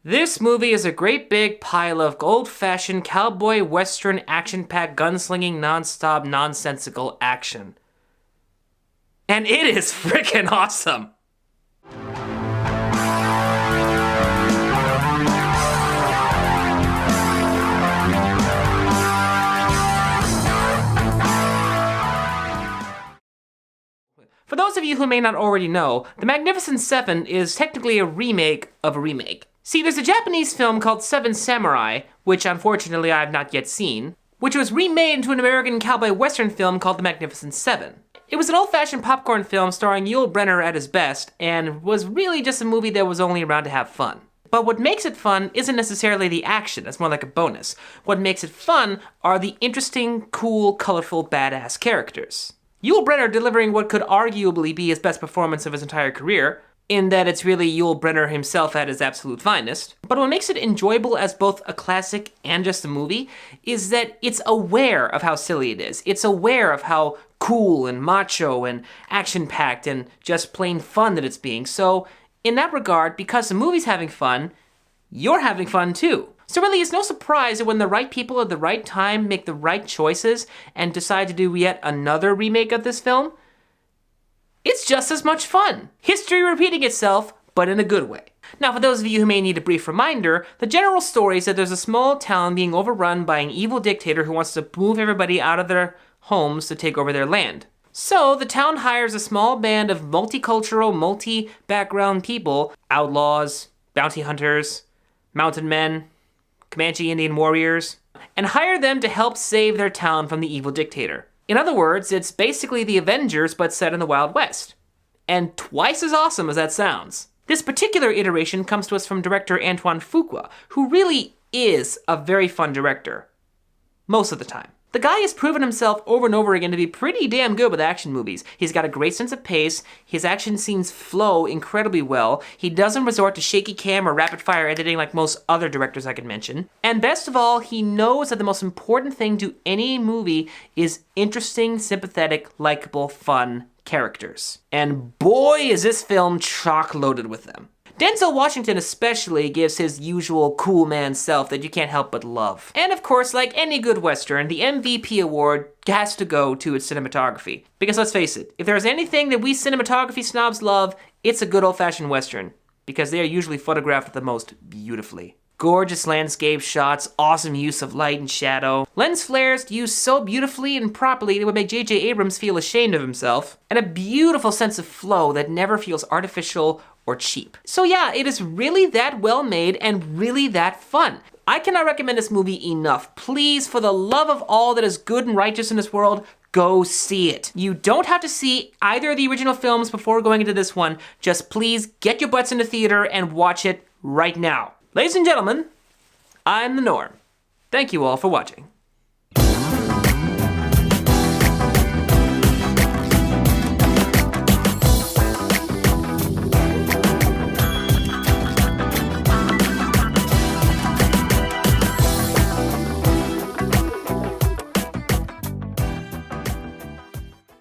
This movie is a great big pile of old-fashioned cowboy western action-packed gunslinging non-stop nonsensical action. And it is freaking awesome! For those of you who may not already know, The Magnificent Seven is technically a remake of a remake. See, there's a Japanese film called Seven Samurai, which unfortunately I have not yet seen, which was remade into an American cowboy western film called The Magnificent Seven. It was an old-fashioned popcorn film starring Yul Brynner at his best, and was really just a movie that was only around to have fun. But what makes it fun isn't necessarily the action, it's more like a bonus. What makes it fun are the interesting, cool, colorful, badass characters. Yul Brynner delivering what could arguably be his best performance of his entire career, in that it's really Yul Brynner himself at his absolute finest. But what makes it enjoyable as both a classic and just a movie is that it's aware of how silly it is. It's aware of how cool and macho and action-packed and just plain fun that it's being. So, in that regard, because the movie's having fun, you're having fun too. So really, it's no surprise that when the right people at the right time make the right choices and decide to do yet another remake of this film, it's just as much fun. History repeating itself, but in a good way. Now, for those of you who may need a brief reminder, the general story is that there's a small town being overrun by an evil dictator who wants to move everybody out of their homes to take over their land. So, the town hires a small band of multicultural, multi-background people, outlaws, bounty hunters, mountain men, Comanche Indian warriors, and hire them to help save their town from the evil dictator. In other words, it's basically the Avengers but set in the Wild West. And twice as awesome as that sounds. This particular iteration comes to us from director Antoine Fuqua, who really is a very fun director. Most of the time. The guy has proven himself over and over again to be pretty damn good with action movies. He's got a great sense of pace, his action scenes flow incredibly well, he doesn't resort to shaky cam or rapid fire editing like most other directors I could mention, and best of all, he knows that the most important thing to any movie is interesting, sympathetic, likable, fun characters. And boy is this film chock-loaded with them. Denzel Washington especially gives his usual cool man self that you can't help but love. And of course, like any good Western, the MVP award has to go to its cinematography. Because let's face it, if there's anything that we cinematography snobs love, it's a good old-fashioned Western. Because they are usually photographed the most beautifully. Gorgeous landscape shots, awesome use of light and shadow, lens flares used so beautifully and properly it would make J.J. Abrams feel ashamed of himself, and a beautiful sense of flow that never feels artificial or cheap. So yeah, it is really that well made and really that fun. I cannot recommend this movie enough. Please, for the love of all that is good and righteous in this world, go see it. You don't have to see either of the original films before going into this one. Just please get your butts in the theater and watch it right now. Ladies and gentlemen, I'm TheNorm. Thank you all for watching.